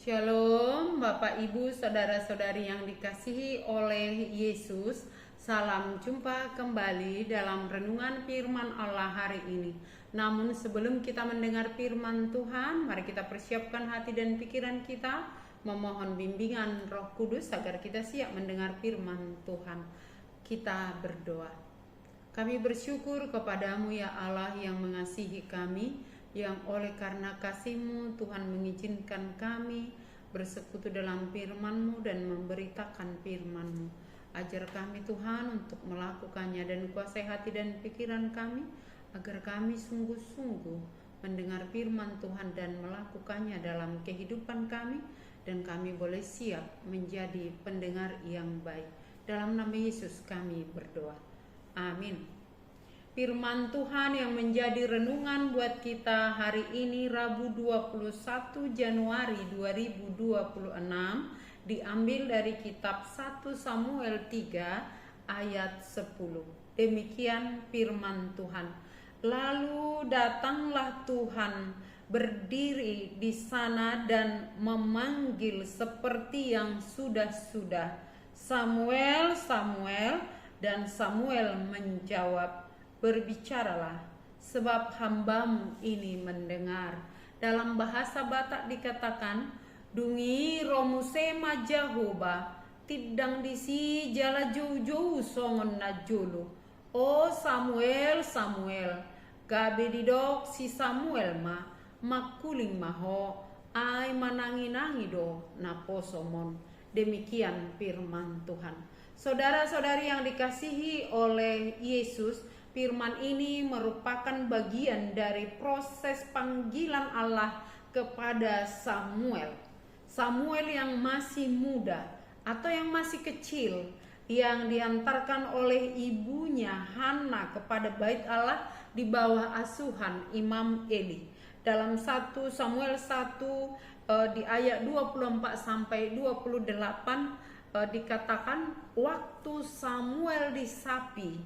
Shalom Bapak Ibu Saudara-saudari yang dikasihi oleh Yesus. Salam jumpa kembali dalam renungan firman Allah hari ini. Namun sebelum kita mendengar firman Tuhan, mari kita persiapkan hati dan pikiran kita, memohon bimbingan Roh Kudus agar kita siap mendengar firman Tuhan. Kita berdoa. Kami bersyukur kepadamu ya Allah yang mengasihi kami, yang oleh karena kasih-Mu Tuhan mengizinkan kami bersekutu dalam firman-Mu dan memberitakan firman-Mu. Ajar kami Tuhan untuk melakukannya dan kuasai hati dan pikiran kami, agar kami sungguh-sungguh mendengar firman Tuhan dan melakukannya dalam kehidupan kami, dan kami boleh siap menjadi pendengar yang baik. Dalam nama Yesus kami berdoa. Amin. Firman Tuhan yang menjadi renungan buat kita hari ini Rabu 21 Januari 2026 diambil dari kitab 1 Samuel 3 ayat 10. Demikian firman Tuhan. Lalu datanglah Tuhan berdiri di sana dan memanggil seperti yang sudah-sudah, Samuel, Samuel, dan Samuel menjawab, berbicaralah, sebab hambamu ini mendengar. Dalam bahasa Batak dikatakan, dungi romusema Jehovah, tidang disi jala jauh-jauh songon najulu. O Samuel, Samuel, gabe didok si Samuel makuling maho, ai manangi-nangi do naposomon. Demikian firman Tuhan. Saudara-saudari yang dikasihi oleh Yesus, firman ini merupakan bagian dari proses panggilan Allah kepada Samuel. Samuel yang masih muda atau yang masih kecil, yang diantarkan oleh ibunya Hana kepada bait Allah di bawah asuhan Imam Eli. Dalam 1 Samuel 1 di ayat 24 sampai 28 dikatakan, waktu Samuel disapi,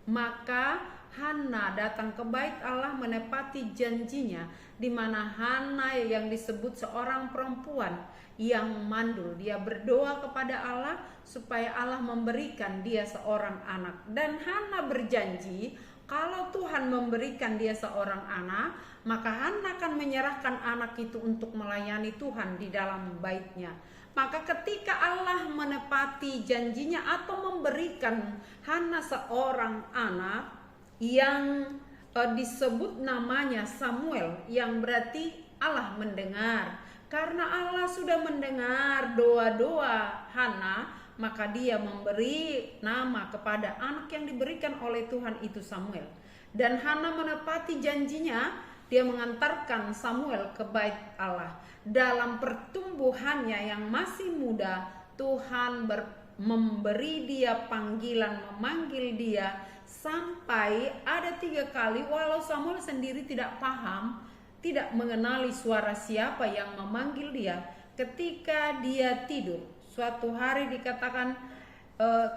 maka Hana datang ke bait Allah menepati janjinya, di mana Hana yang disebut seorang perempuan yang mandul. Dia berdoa kepada Allah supaya Allah memberikan dia seorang anak. Dan Hana berjanji kalau Tuhan memberikan dia seorang anak, maka Hana akan menyerahkan anak itu untuk melayani Tuhan di dalam baitnya. Maka ketika Allah menepati janjinya atau memberikan Hana seorang anak yang disebut namanya Samuel, yang berarti Allah mendengar. Karena Allah sudah mendengar doa-doa Hana, maka dia memberi nama kepada anak yang diberikan oleh Tuhan itu Samuel. Dan Hana menepati janjinya, dia mengantarkan Samuel ke bait Allah. Dalam pertumbuhannya yang masih muda, Tuhan memberi dia panggilan, memanggil dia, sampai ada 3 kali walau Samuel sendiri tidak paham, tidak mengenali suara siapa yang memanggil dia. Ketika dia tidur, suatu hari dikatakan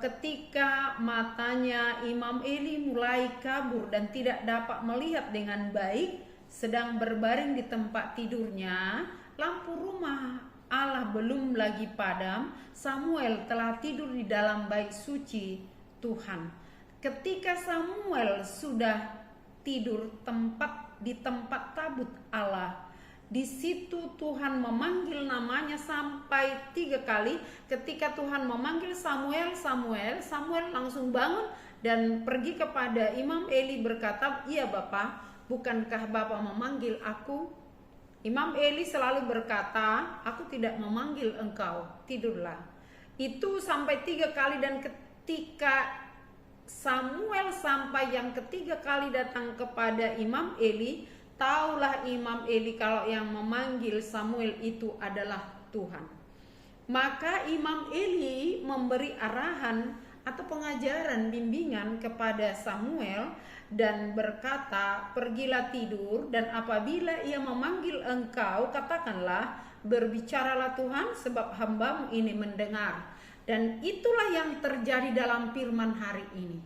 ketika matanya Imam Eli mulai kabur dan tidak dapat melihat dengan baik, sedang berbaring di tempat tidurnya, lampu rumah Allah belum lagi padam, Samuel telah tidur di dalam bait suci Tuhan. Ketika Samuel sudah tidur di tempat tabut Allah, di situ Tuhan memanggil namanya sampai 3 kali. Ketika Tuhan memanggil Samuel, Samuel langsung bangun dan pergi kepada Imam Eli berkata, "Iya Bapak, bukankah Bapak memanggil aku?" Imam Eli selalu berkata, "Aku tidak memanggil engkau, tidurlah." Itu sampai 3 kali, dan ketika Samuel sampai yang ketiga kali datang kepada Imam Eli, taulah Imam Eli kalau yang memanggil Samuel itu adalah Tuhan. Maka Imam Eli memberi arahan atau pengajaran bimbingan kepada Samuel dan berkata, "Pergilah tidur, dan apabila ia memanggil engkau, katakanlah, berbicaralah Tuhan, sebab hambamu ini mendengar." Dan itulah yang terjadi dalam firman hari ini.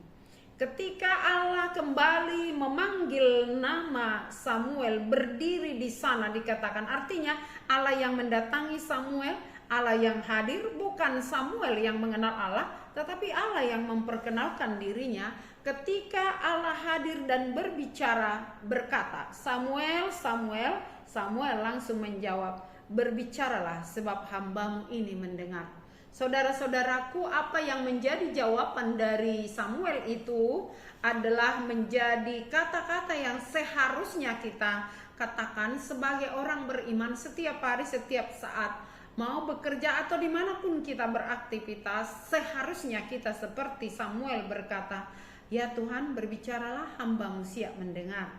Ketika Allah kembali memanggil nama Samuel berdiri di sana, dikatakan artinya Allah yang mendatangi Samuel, Allah yang hadir, bukan Samuel yang mengenal Allah, tetapi Allah yang memperkenalkan dirinya. Ketika Allah hadir dan berbicara, berkata, "Samuel, Samuel." Samuel langsung menjawab, "Berbicaralah, sebab hambamu ini mendengar." Saudara-saudaraku, apa yang menjadi jawaban dari Samuel itu adalah menjadi kata-kata yang seharusnya kita katakan sebagai orang beriman setiap hari, setiap saat. Mau bekerja atau dimanapun kita beraktivitas, seharusnya kita seperti Samuel berkata, "Ya Tuhan, berbicaralah, hambamu siap mendengar."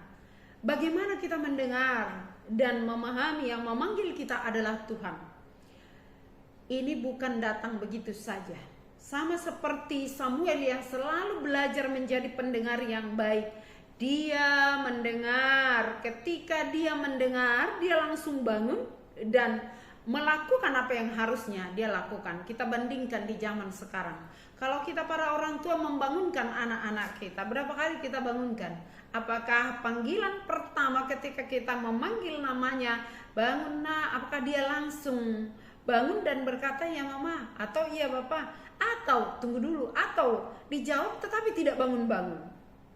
Bagaimana kita mendengar dan memahami yang memanggil kita adalah Tuhan? Ini bukan datang begitu saja. Sama seperti Samuel yang selalu belajar menjadi pendengar yang baik. Dia mendengar, ketika dia mendengar, dia langsung bangun dan melakukan apa yang harusnya dia lakukan. Kita bandingkan di zaman sekarang. Kalau kita para orang tua membangunkan anak-anak kita, berapa kali kita bangunkan? Apakah panggilan pertama ketika kita memanggil namanya, "Bangun nak," apakah dia langsung bangun dan berkata, "Ya mama," atau "Iya bapak," atau "Tunggu dulu," atau dijawab tetapi tidak bangun-bangun?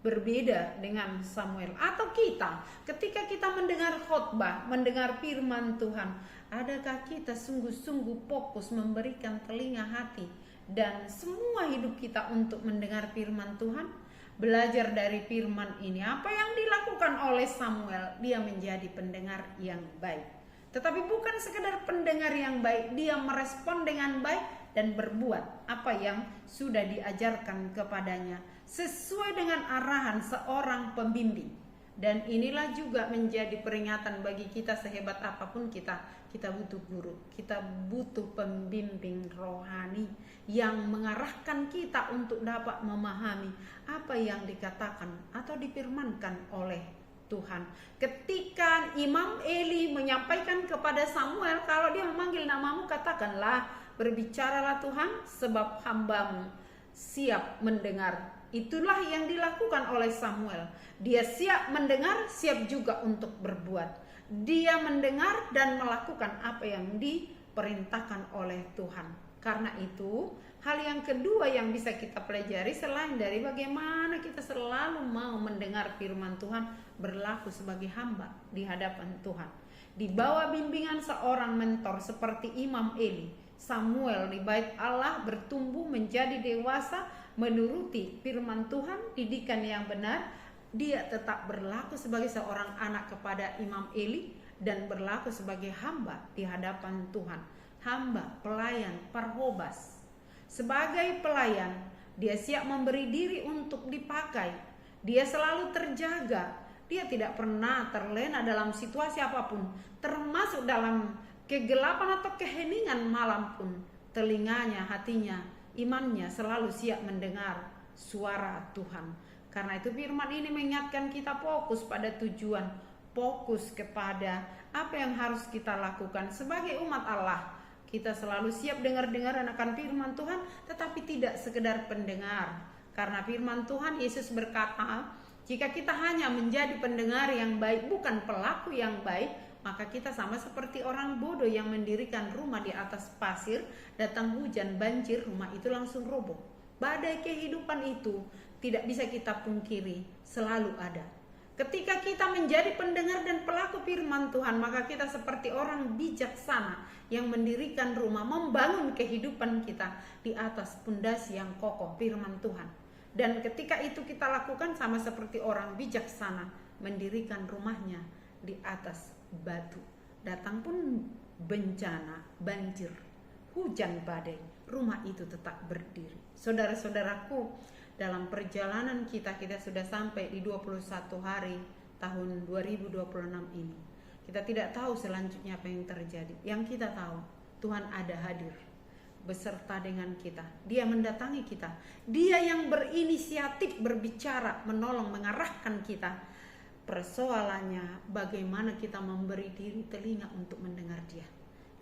Berbeda dengan Samuel atau kita ketika kita mendengar khotbah, mendengar firman Tuhan, adakah kita sungguh-sungguh fokus memberikan telinga hati dan semua hidup kita untuk mendengar firman Tuhan? Belajar dari firman ini, apa yang dilakukan oleh Samuel, dia menjadi pendengar yang baik. Tetapi bukan sekedar pendengar yang baik, dia merespon dengan baik dan berbuat apa yang sudah diajarkan kepadanya sesuai dengan arahan seorang pembimbing. Dan inilah juga menjadi peringatan bagi kita, sehebat apapun kita butuh guru, kita butuh pembimbing rohani yang mengarahkan kita untuk dapat memahami apa yang dikatakan atau difirmankan oleh Tuhan. Ketika Imam Eli menyampaikan kepada Samuel, "Kalau dia memanggil namamu, katakanlah, berbicaralah Tuhan, sebab hambamu siap mendengar." Itulah yang dilakukan oleh Samuel. Dia siap mendengar, siap juga untuk berbuat. Dia mendengar dan melakukan apa yang diperintahkan oleh Tuhan. Karena itu, hal yang kedua yang bisa kita pelajari selain dari bagaimana kita selalu mau mendengar firman Tuhan, berlaku sebagai hamba di hadapan Tuhan. Di bawah bimbingan seorang mentor seperti Imam Eli, Samuel di bait Allah bertumbuh menjadi dewasa, menuruti firman Tuhan, didikan yang benar. Dia tetap berlaku sebagai seorang anak kepada Imam Eli dan berlaku sebagai hamba di hadapan Tuhan. Hamba, pelayan, parhobas. Sebagai pelayan, dia siap memberi diri untuk dipakai. Dia selalu terjaga. Dia tidak pernah terlena dalam situasi apapun, termasuk dalam kegelapan atau keheningan malam pun. Telinganya, hatinya, imannya selalu siap mendengar suara Tuhan. Karena itu firman ini mengingatkan kita fokus pada tujuan, fokus kepada apa yang harus kita lakukan sebagai umat Allah. Kita selalu siap dengar-dengar akan firman Tuhan, tetapi tidak sekedar pendengar. Karena firman Tuhan, Yesus berkata, jika kita hanya menjadi pendengar yang baik, bukan pelaku yang baik, maka kita sama seperti orang bodoh yang mendirikan rumah di atas pasir, datang hujan, banjir, rumah itu langsung roboh. Badai kehidupan itu tidak bisa kita pungkiri, selalu ada. Ketika kita menjadi pendengar dan pelaku firman Tuhan, maka kita seperti orang bijaksana yang mendirikan rumah, membangun kehidupan kita di atas pondasi yang kokoh firman Tuhan. Dan ketika itu kita lakukan sama seperti orang bijaksana mendirikan rumahnya di atas batu. Datang pun bencana, banjir, hujan badai, rumah itu tetap berdiri. Saudara-saudaraku, dalam perjalanan kita sudah sampai di 21 hari tahun 2026 ini. Kita tidak tahu selanjutnya apa yang terjadi. Yang kita tahu, Tuhan ada hadir beserta dengan kita. Dia mendatangi kita. Dia yang berinisiatif berbicara, menolong, mengarahkan kita. Persoalannya bagaimana kita memberi diri telinga untuk mendengar Dia.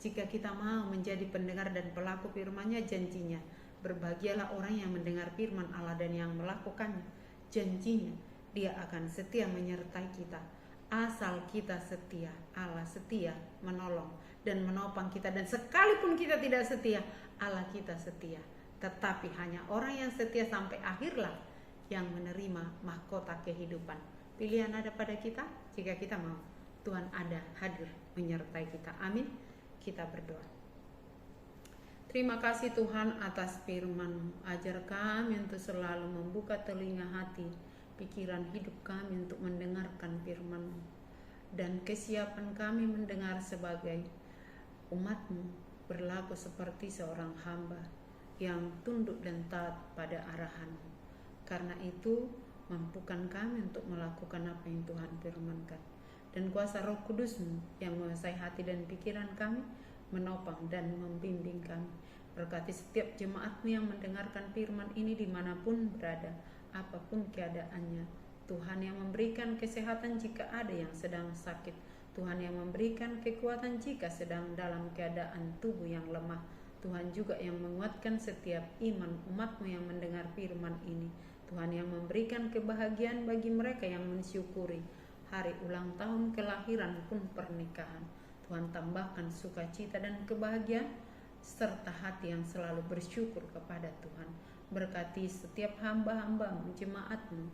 Jika kita mau menjadi pendengar dan pelaku firman-Nya, janjinya, berbahagialah orang yang mendengar firman Allah dan yang melakukannya. Janjinya, Dia akan setia menyertai kita. Asal kita setia, Allah setia menolong dan menopang kita. Dan sekalipun kita tidak setia, Allah kita setia. Tetapi hanya orang yang setia sampai akhirlah yang menerima mahkota kehidupan. Pilihan ada pada kita jika kita mau. Tuhan ada, hadir, menyertai kita. Amin. Kita berdoa. Terima kasih Tuhan atas firman-Mu. Ajar kami untuk selalu membuka telinga hati, pikiran hidup kami untuk mendengarkan firman-Mu. Dan kesiapan kami mendengar sebagai umat-Mu berlaku seperti seorang hamba yang tunduk dan taat pada arahan-Mu. Karena itu, mampukan kami untuk melakukan apa yang Tuhan firmankan. Dan kuasa Roh Kudus-Mu yang menguasai hati dan pikiran kami, menopang dan membimbing kami. Berkati setiap jemaat-Mu yang mendengarkan firman ini dimanapun berada, apapun keadaannya. Tuhan yang memberikan kesehatan jika ada yang sedang sakit. Tuhan yang memberikan kekuatan jika sedang dalam keadaan tubuh yang lemah. Tuhan juga yang menguatkan setiap iman umat-Mu yang mendengar firman ini. Tuhan yang memberikan kebahagiaan bagi mereka yang mensyukuri hari ulang tahun kelahiran pun pernikahan. Tuhan tambahkan sukacita dan kebahagiaan serta hati yang selalu bersyukur kepada Tuhan. Berkati setiap hamba-hamba-Mu, jemaat-Mu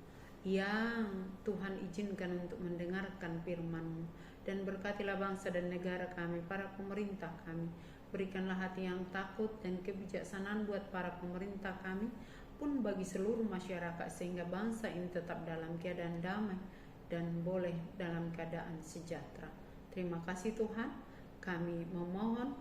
yang Tuhan izinkan untuk mendengarkan firman-Mu. Dan berkatilah bangsa dan negara kami, para pemerintah kami. Berikanlah hati yang takut dan kebijaksanaan buat para pemerintah kami, pun bagi seluruh masyarakat, sehingga bangsa ini tetap dalam keadaan damai dan boleh dalam keadaan sejahtera. Terima kasih Tuhan. Kami memohon,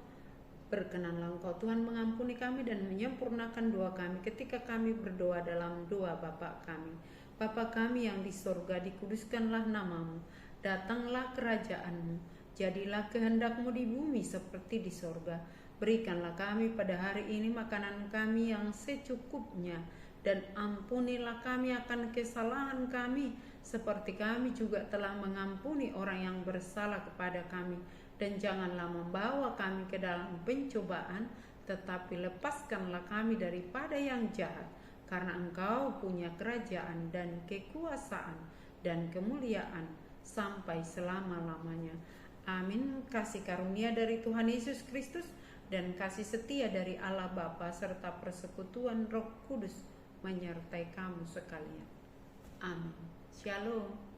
berkenanlah Engkau Tuhan mengampuni kami dan menyempurnakan doa kami ketika kami berdoa dalam doa Bapa kami. Bapa kami yang di sorga, dikuduskanlah nama-Mu, datanglah kerajaan-Mu, jadilah kehendak-Mu di bumi seperti di sorga. Berikanlah kami pada hari ini makanan kami yang secukupnya, dan ampunilah kami akan kesalahan kami, seperti kami juga telah mengampuni orang yang bersalah kepada kami. Dan janganlah membawa kami ke dalam pencobaan, tetapi lepaskanlah kami daripada yang jahat. Karena Engkau punya kerajaan dan kekuasaan dan kemuliaan sampai selama-lamanya. Amin. Kasih karunia dari Tuhan Yesus Kristus dan kasih setia dari Allah Bapa serta persekutuan Roh Kudus menyertai kamu sekalian. Amin. Shalom.